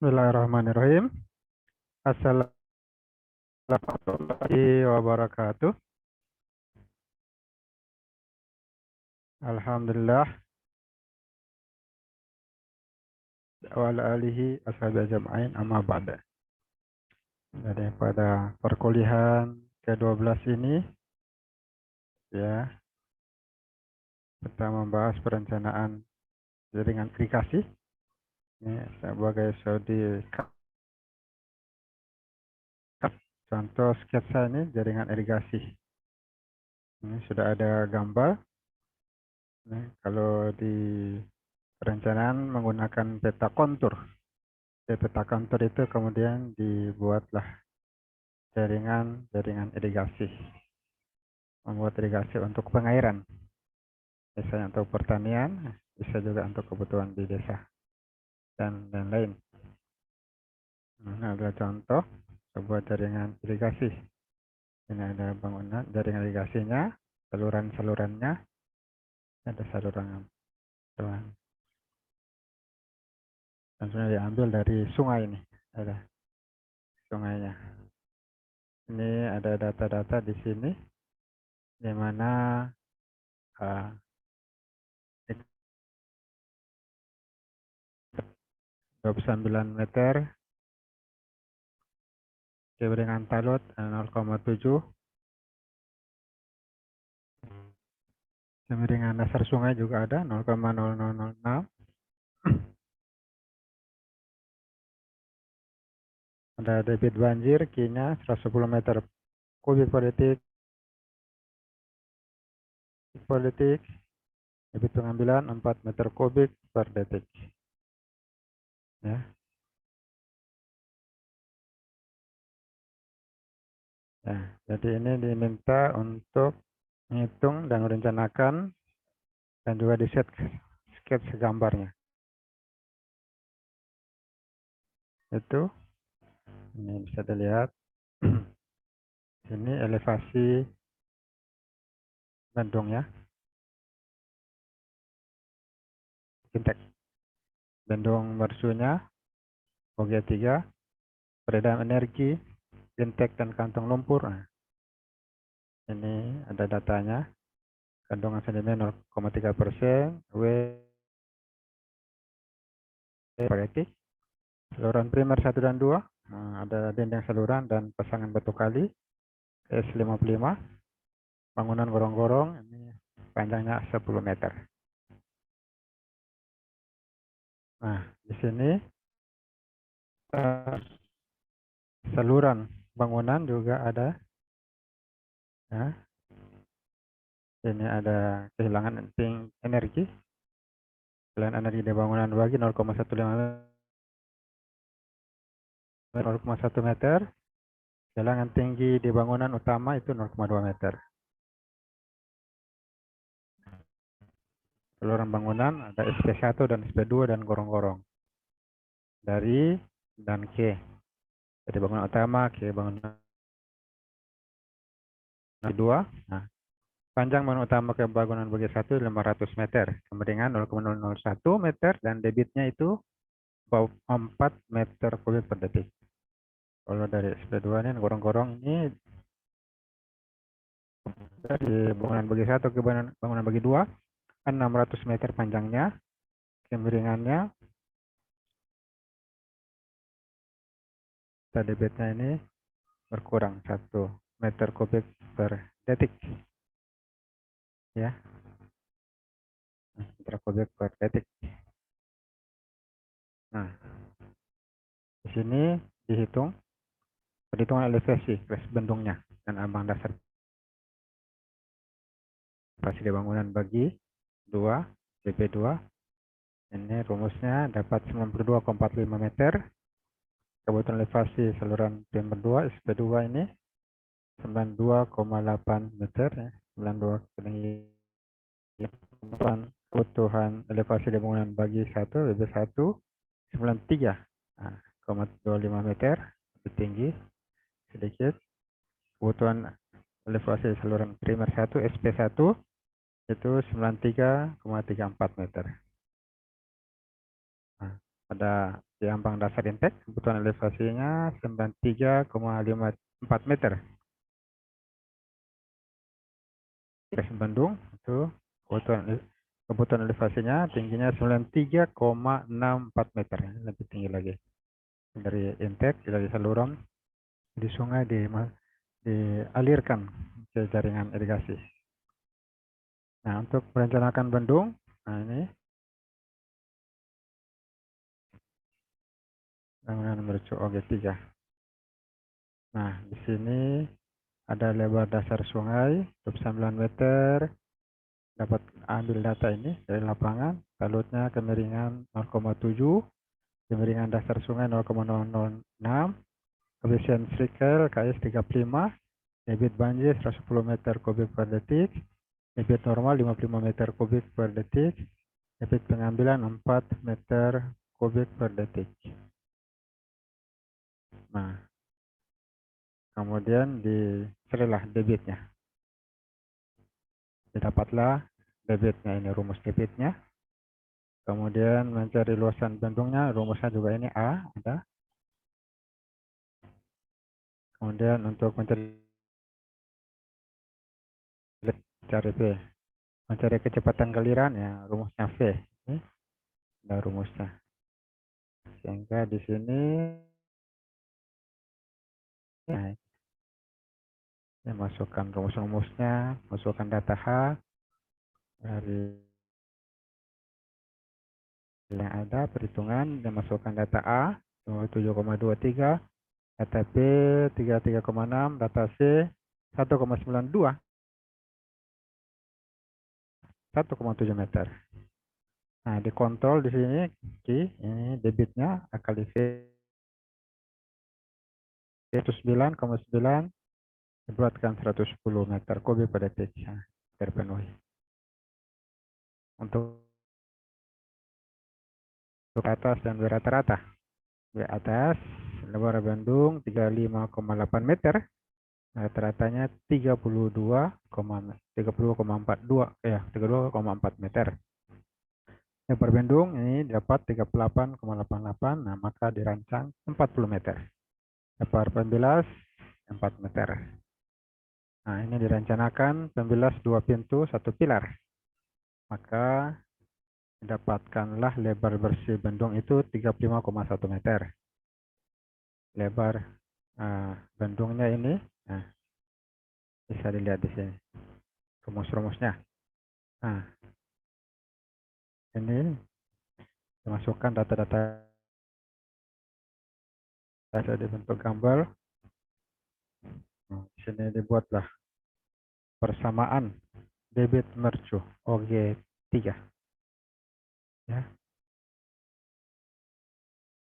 Bismillahirrahmanirrahim. Assalamualaikum warahmatullahi wabarakatuh. Alhamdulillah wa ala alihi ashabi ajma'in amma ba'da. Jadi pada perkuliahan ke-12 ini ya, kita membahas perencanaan jaringan irigasi. Ini sebagai studi contoh sketsa ini jaringan irigasi. Ini sudah ada gambar. Nah, kalau di perencanaan menggunakan peta kontur. Di peta kontur itu kemudian dibuatlah jaringan irigasi. Membuat irigasi untuk pengairan. Misalnya untuk pertanian, bisa juga untuk kebutuhan di desa dan lain-lain. Nah, adalah contoh sebuah jaringan irigasi. Ini ada bangunan jaringan irigasinya, saluran-salurannya, ada saluran dan sudah diambil dari sungai ini, ada sungainya. Ini ada data-data di sini, di mana 29 meter, kemiringan talut 0,7, kemiringan dasar sungai juga ada 0,0006. Ada debit banjir Q-nya 110 meter kubik per detik, debit pengambilan 4 meter kubik per detik. Ya. Nah, jadi ini diminta untuk menghitung dan merencanakan dan juga di set sketsa gambarnya. Itu ini bisa dilihat. Ini elevasi bendungnya. Intek. Bendung mercunya Bogia 3, peredaran energi, intek dan kantong lumpur. Nah, ini ada datanya. Kandungan sedimen 0,3%, W proyektif. Saluran primer 1 dan 2, ada dinding saluran dan pasangan batu kali S55. Bangunan gorong-gorong ini panjangnya 10 meter. Nah, di sini saluran bangunan juga ada. Ya. Ini ada kehilangan energi. Kehilangan energi di bangunan bagi 0,1 meter. Kehilangan tinggi di bangunan utama itu 0,2 meter. Saluran bangunan ada SP1 dan SP2 dan gorong-gorong. Dari dan K. Jadi bangunan utama ke bangunan kedua. Nah, panjang bangunan utama ke bangunan bagi 1 500 meter. Kemiringan 0,001 meter dan debitnya itu 4 meter kubik per detik. Kalau dari SP2 ini gorong-gorong ini dari bangunan bagi 1 ke bangunan bagi 2 600 meter panjangnya, kemiringannya, debitnya ini berkurang 1 meter kubik per detik, ya, meter kubik per detik. Nah, di sini dihitung perhitungan elevasi bendungnya dan ambang dasar elevasi bangunan bagi 2 BP2. Ini rumusnya dapat 92,45 meter. Kebutuhan elevasi saluran primer 2 SP2 ini 92,8 meter, ya. 92,8. Kebutuhan elevasi bangunan bagi 1 BB1 93,25 meter, lebih tinggi sedikit. Kebutuhan elevasi saluran primer 1 SP1 itu 93,34 meter. Nah, pada di ambang dasar intake kebutuhan elevasinya 93,54 meter. Gas Bandung itu kebutuhan elevasinya tingginya 93,64 meter, lebih tinggi lagi dari intake, dari saluran di sungai dialirkan ke jaringan irigasi. Nah, untuk merencanakan bendung, nah ini bangunan mercu OG3. Nah, di sini ada lebar dasar sungai 9 meter. Dapat ambil data ini dari lapangan. Balutnya kemiringan 0,7, kemiringan dasar sungai 0,006, kebersihan strikel KS 35, debit banjir 110 meter kubik per detik, debit normal 55 meter kubik per detik, debit pengambilan 4 meter kubik per detik. Nah, kemudian dicarilah debitnya. Didapatlah debitnya, ini rumus debitnya. Kemudian mencari luasan bendungnya, rumusnya juga ini A, ada. Kemudian untuk mencari V, mencari kecepatan galiran, ya rumusnya V. Ini ada rumusnya. Sehingga di sini ya, masukkan rumus-rumusnya, masukkan data H dari yang ada perhitungan, dan masukkan data A 7,23, data B 33,6, data C 1,92, 1,7 meter. Nah, dikontrol di sini ini debitnya kali V 9,9 dibuatkan 110 meter kubik per detik, ya, terpenuhi. Untuk atas dan rata-rata, di atas lebar bendung 35,8 meter, rata-ratanya 30,42 ya 32,4 meter. Lebar bendung ini dapat 38,88, nah maka dirancang 40 meter. Lebar pembilas 4 meter. Nah, ini direncanakan pembilas 2 pintu 1 pilar. Maka dapatkanlah lebar bersih bendung itu 35,1 meter. Lebar bendungnya ini, nah, bisa dilihat di sini rumus-rumusnya. Nah, ini dimasukkan data-data di bentuk gambar. Nah, di sini dibuatlah persamaan debit mercu OG3. Ya.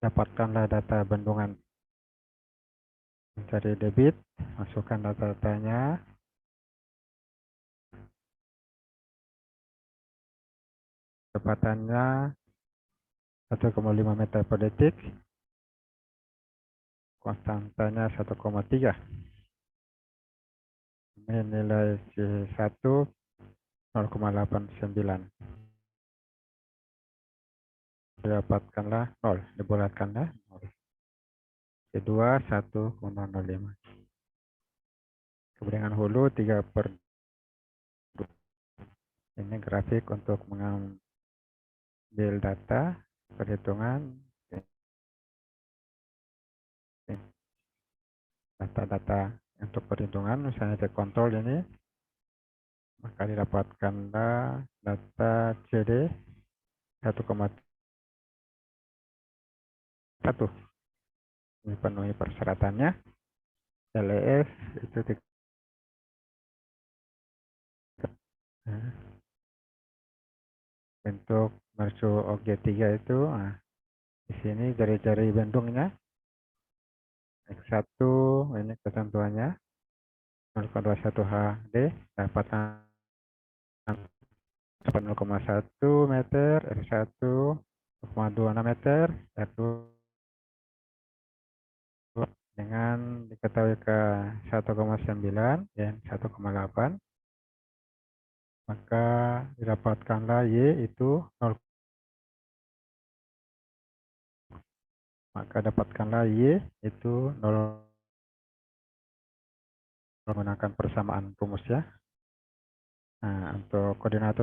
Dapatkanlah data bendungan. Mencari debit, masukkan data-datanya. Kecepatannya 1,5 meter per detik. Konstantanya 1,3. Ini nilai C1 0,89. Didapatkanlah 0, dibulatkanlah 0. C2 1,05. Kemudian hulu 3/2. Ini grafik untuk mengambil data perhitungan data-data untuk perhitungan, misalnya cek kontrol ini, maka didapatkanlah data CD 1,1 dipenuhi persyaratannya, LES itu bentuk mercu OG3 itu, di sini jari-jari bendungnya X1 ini ketentuannya 0,21 HD dapat 0,1 meter, R1 0,26 meter, R2 dengan diketahui ke 1,9 dan 1,8, maka didapatkanlah Y itu 0, maka dapatkanlah Y itu 0 menggunakan persamaan rumus ya. Nah, untuk koordinat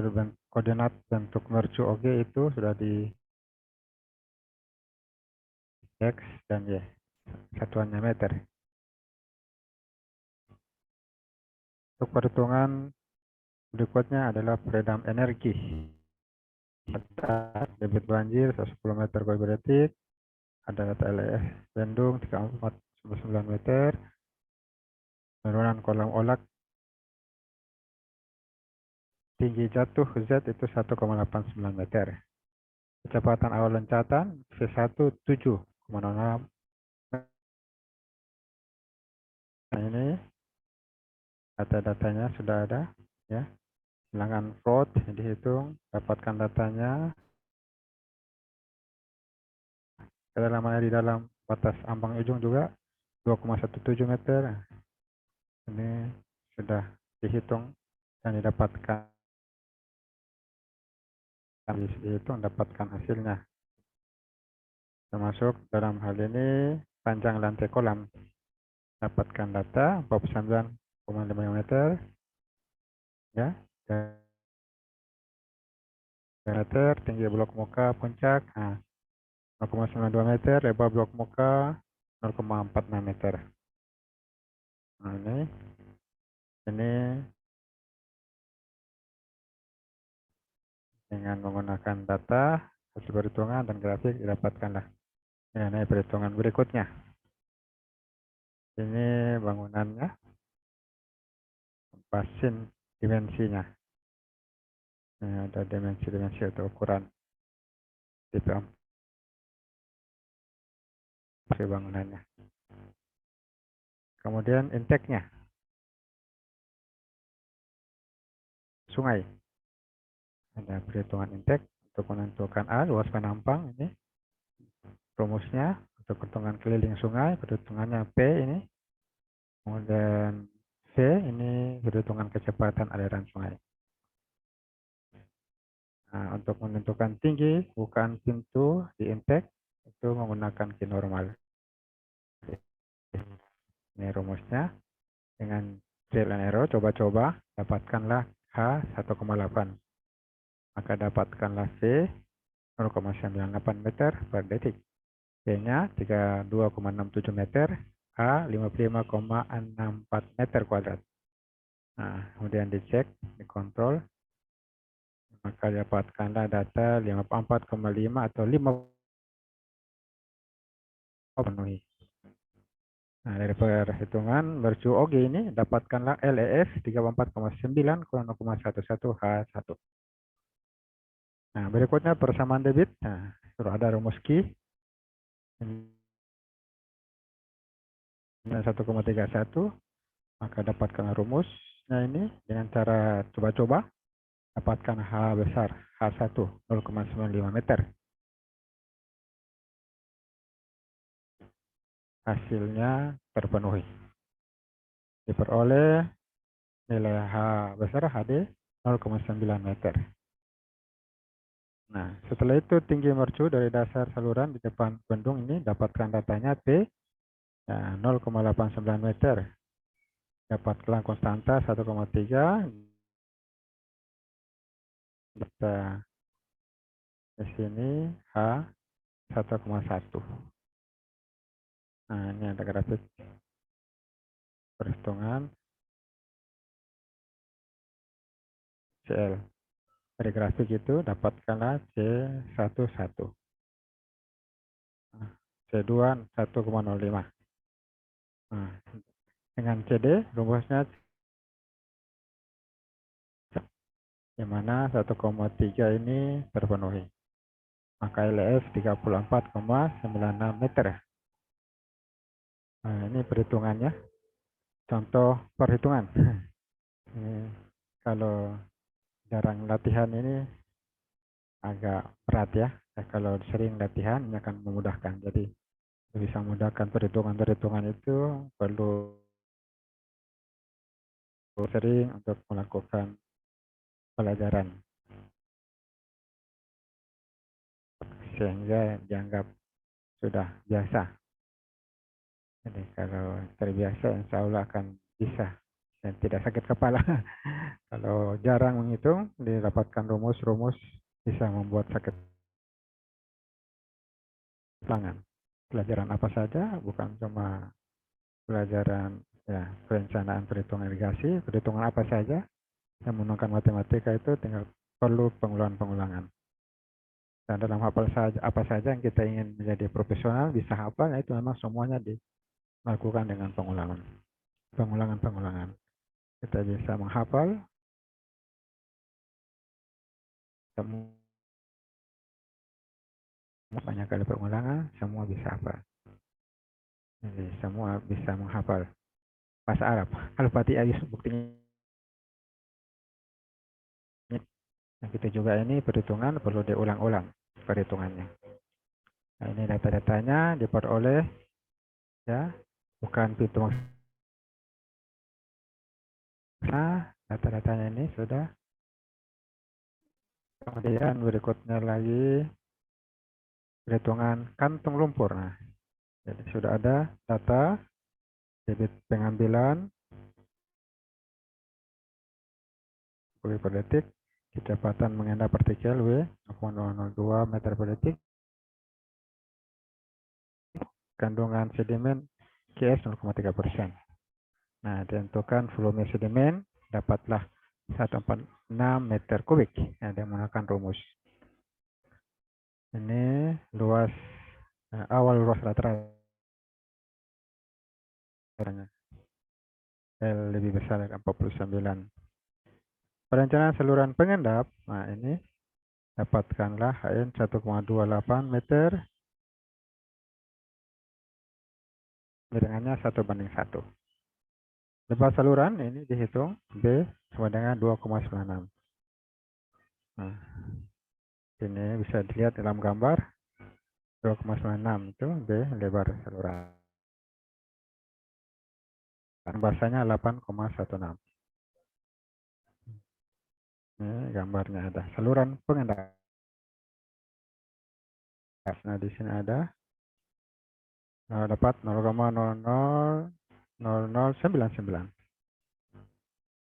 bentuk mercu OG itu sudah di X dan Y, satuannya meter. Untuk perhitungan berikutnya adalah peredam energi. Debit banjir 110 meter kubik per detik, ada data LES bendung 34,9 meter, penurunan kolam olak tinggi jatuh Z itu 1,89 meter. Kecepatan awal loncatan V1 7,06. Nah, ini data-datanya sudah ada ya. Bilangan float dihitung, dapatkan datanya. Kedalamannya di dalam batas ambang ujung juga 2,17 meter. Ini sudah dihitung dan didapatkan, dapatkan hasilnya. Termasuk dalam hal ini panjang lantai kolam. Dapatkan data 49,5 meter ya. Meter tinggi blok muka puncak 0,92 meter, lebar blok muka 0,46 meter. Nah, ini dengan menggunakan data hasil perhitungan dan grafik didapatkanlah. Ya, ini perhitungan berikutnya. Ini bangunannya, pasin dimensinya. Ini ada dimensi-dimensi atau ukuran tipe bangunannya. Kemudian intake-nya, sungai. Ada perhitungan intake untuk menentukan A, luas penampang ini. Rumusnya untuk perhitungan keliling sungai, perhitungannya P ini. Kemudian V ini perhitungan kecepatan aliran sungai. Nah, untuk menentukan tinggi bukaan pintu di intake itu menggunakan Q normal. Ini rumusnya dengan trial and error, coba-coba dapatkanlah H 1,8. Maka dapatkanlah V 0,98 meter per detik. B-nya 32,67 meter, A 55,64 meter kuadrat. Nah, kemudian dicek, dikontrol, maka dapatkanlah data 54,5 atau 5 penuhi. Nah, dari perhitungan mercu OG ini dapatkanlah LES 34,9 kurang 0,11H1. Nah, berikutnya persamaan debit. Nah, sudah ada rumus Q. Ini 1,31, maka dapatkan rumusnya ini dengan cara coba-coba. Dapatkan H besar, H1 0,95 meter. Hasilnya terpenuhi. Diperoleh nilai H besar HD 0,9 meter. Nah, setelah itu tinggi mercu dari dasar saluran di depan bendung ini dapatkan datanya T 0,89 meter. Dapatkan konstanta 1,3 Kita di sini H 1,1. Nah, ini ada grafik perhitungan CL. Dari grafik itu dapatkanlah C11. Nah, C2 1,05. Nah, dengan CD rumusnya di mana 1,3 ini terpenuhi. Maka LF 34,96 meter. Nah, ini perhitungannya. Contoh perhitungan. Ini kalau jarang latihan ini agak berat ya. Kalau sering latihan ini akan memudahkan. Jadi bisa memudahkan perhitungan-perhitungan itu perlu sering untuk melakukan pelajaran sehingga dianggap sudah biasa. Jadi kalau terbiasa insya Allah akan bisa dan tidak sakit kepala. Kalau jarang menghitung didapatkan rumus-rumus bisa membuat sakit tangan. Pelajaran apa saja, bukan cuma pelajaran ya perencanaan perhitungan irigasi, perhitungan apa saja yang menggunakan matematika itu tinggal perlu pengulangan-pengulangan. Dan dalam hafal saja apa saja yang kita ingin menjadi profesional bisa hafal, itu memang semuanya dilakukan dengan pengulangan, pengulangan. Kita bisa menghafal semua banyak kali pengulangan, semua bisa hafal. Jadi semua bisa menghafal bahasa Arab. Al-Fatihah buktinya. Nah, gitu juga ini perhitungan perlu diulang-ulang perhitungannya. Nah, ini data-datanya diperoleh ya, bukan perhitungan. Nah, data-datanya ini sudah. Kemudian berikutnya lagi perhitungan kantung lumpur. Nah, jadi sudah ada data debit pengambilan kubik per detik, kecepatan mengendap partikel W 0,002 meter per detik, kandungan sedimen KS 0,3%. Nah, ditentukan volume sedimen dapatlah 146 meter kubik. Nah, dia menggunakan rumus. Ini luas awal luas rata-rata L lebih besar dari 49. Perencanaan saluran pengendap, nah ini dapatkanlah HN 1,28 meter, miringannya 1:1. Lebar saluran ini dihitung B sama dengan 2,96. Nah, ini bisa dilihat dalam gambar 2,96 itu B lebar saluran. Bahasanya 8,16. Ini gambarnya ada saluran pengendap. Nah, di sini ada dapat 0,000099.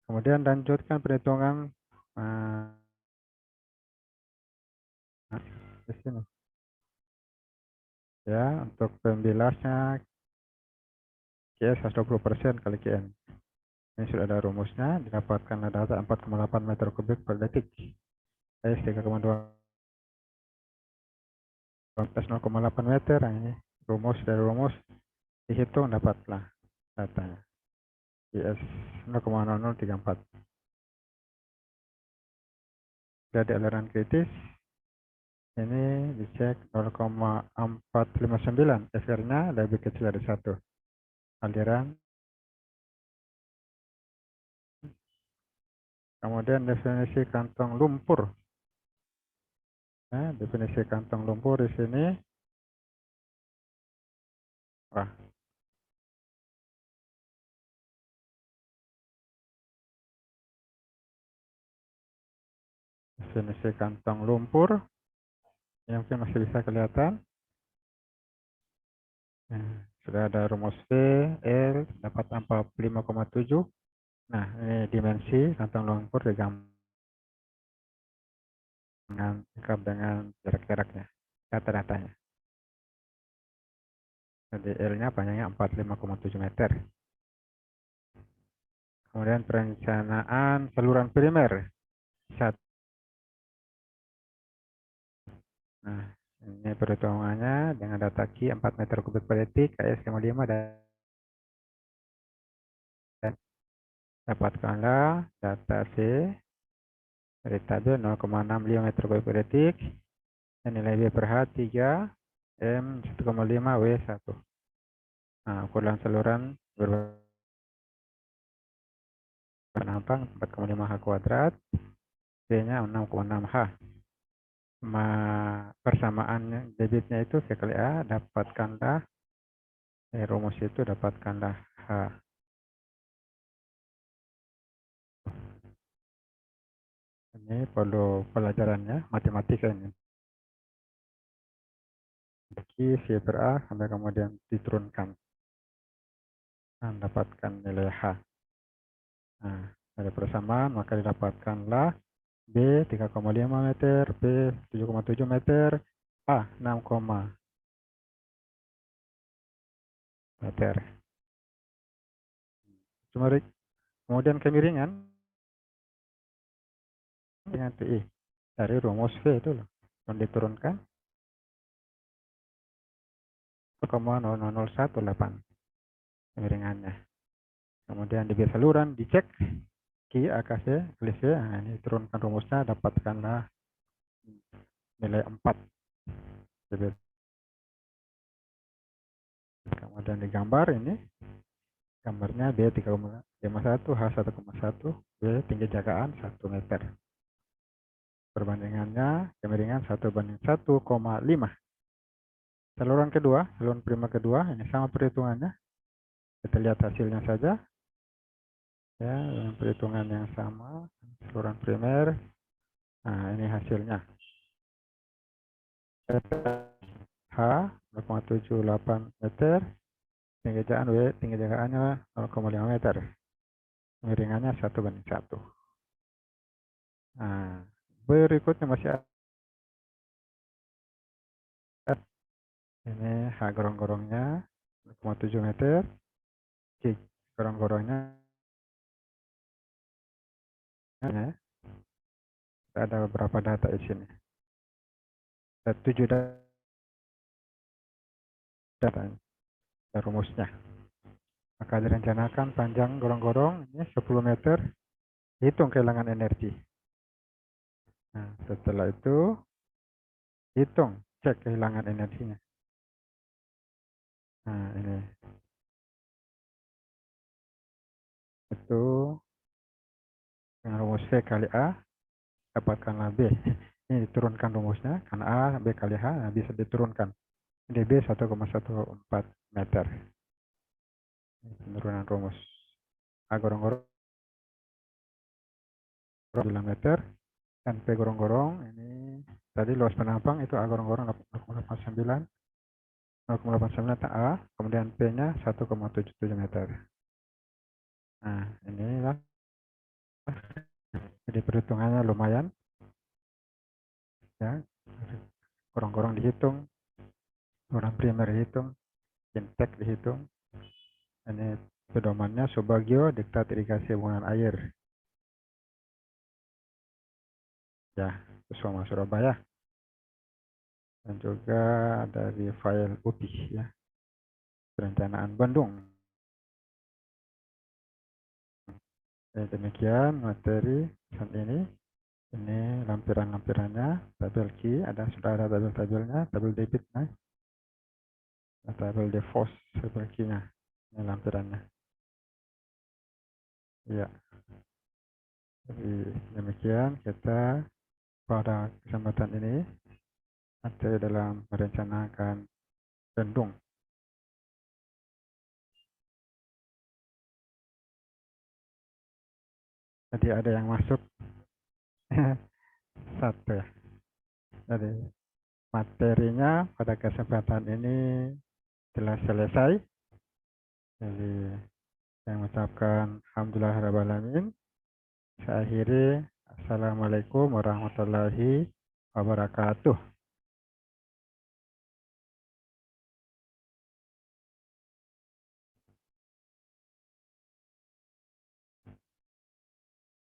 Kemudian lanjutkan perhitungan di sini. Ya, untuk pembilasnya QS 120% kali QN. Ini sudah ada rumusnya, didapatkan data 4,8 meter kubik per detik. S 3,2 plus 0,8 meter. Nah, ini rumus dari rumus dihitung dapatlah datanya. QS 0,0034. Jadi aliran kritis ini dicek 0,459. FR-nya lebih kecil dari 1. Aliran. Kemudian definisi kantong lumpur. Nah, definisi kantong lumpur di sini. Wah. Definisi kantong lumpur. Yang mungkin masih bisa kelihatan. Nah, sudah ada rumus V, L, dapat 45,7. Nah, ini dimensi kantong lumpur digambar. lengkap dengan jarak-jaraknya, data-datanya. Jadi L-nya panjangnya 45,7 meter. Kemudian perencanaan saluran primer. Nah, ini perhitungannya dengan data Q 4 meter kubik per detik, KS 5 dan dapatkanlah data C dari tabel 0,65 meter kubik per detik dan nilai B per H 3 M 1,5 W1. Nah, ukuran saluran berpenampang 4,5 H kuadrat, B-nya 6,6 H. Persamaan debitnya itu V kali A, dapatkanlah rumus itu dapatkanlah H. Ini perlu pelajarannya, matematika ini. V per A sampai kemudian diturunkan. Nah, dapatkan nilai H. Nah, dari persamaan maka didapatkanlah B 3,5 meter, B 7,7 meter, A 6, meter. Kemudian kemiringan dengan TI dari rumus V itu loh. Dan diturunkan 0,00018 kemiringannya. Kemudian di saluran dicek Q, AKC, KLC. Nah, ini turunkan rumusnya, dapatkanlah nilai 4. Kemudian digambar ini. Gambarnya B 3,51, H 1,1, B tinggi jagaan 1 meter. Perbandingannya kemiringan 1:1,5. Saluran kedua, saluran primer kedua, ini sama perhitungannya. Kita lihat hasilnya saja. Ya, dengan perhitungan yang sama, saluran primer. Nah, ini hasilnya. H 0,78 meter, tinggi jagaan W, tinggi jagaannya 0,5 meter. Kemiringannya 1:1. Nah, berikutnya masih ada. Ini H gorong-gorongnya 0,7 meter. Q gorong-gorongnya ya. Ada beberapa data di sini. Ada 7 data rumusnya. Maka direncanakan panjang gorong-gorong ini 10 meter. Hitung kehilangan energi. Nah, setelah itu hitung, cek kehilangan energinya. Nah, ini. Itu dengan rumus V kali A, dapatkanlah B. Ini diturunkan rumusnya, karena A, B kali H, nah bisa diturunkan. Ini B 1,14 meter. Ini penurunan rumus. A gorong-gorong 9 meter, dan P gorong-gorong, ini tadi luas penampang, itu A gorong-gorong 0,89, 0,89 A, kemudian P-nya 1,77 meter. Nah, inilah. Jadi perhitungannya lumayan. Ya, gorong-gorong dihitung, orang primer dihitung, intek dihitung. Ini pedomannya Subagio, Diktat Irigasi Hubungan Air. Ya, Kusuma Surabaya. Dan juga dari file UPI ya. Perencanaan Bandung. Ya, demikian materi saat ini. Ini lampiran-lampirannya, tabel Q, sudah ada tabel-tabelnya, tabel debitnya, tabel defos, tabel Q-nya. Ini lampirannya. Ya, jadi demikian kita pada kesempatan ini materi dalam merencanakan bendung. Jadi ada yang masuk satu ya. Jadi materinya pada kesempatan ini telah selesai. Jadi saya mengucapkan alhamdulillahirabbil alamin. Saya akhiri. Assalamualaikum warahmatullahi wabarakatuh.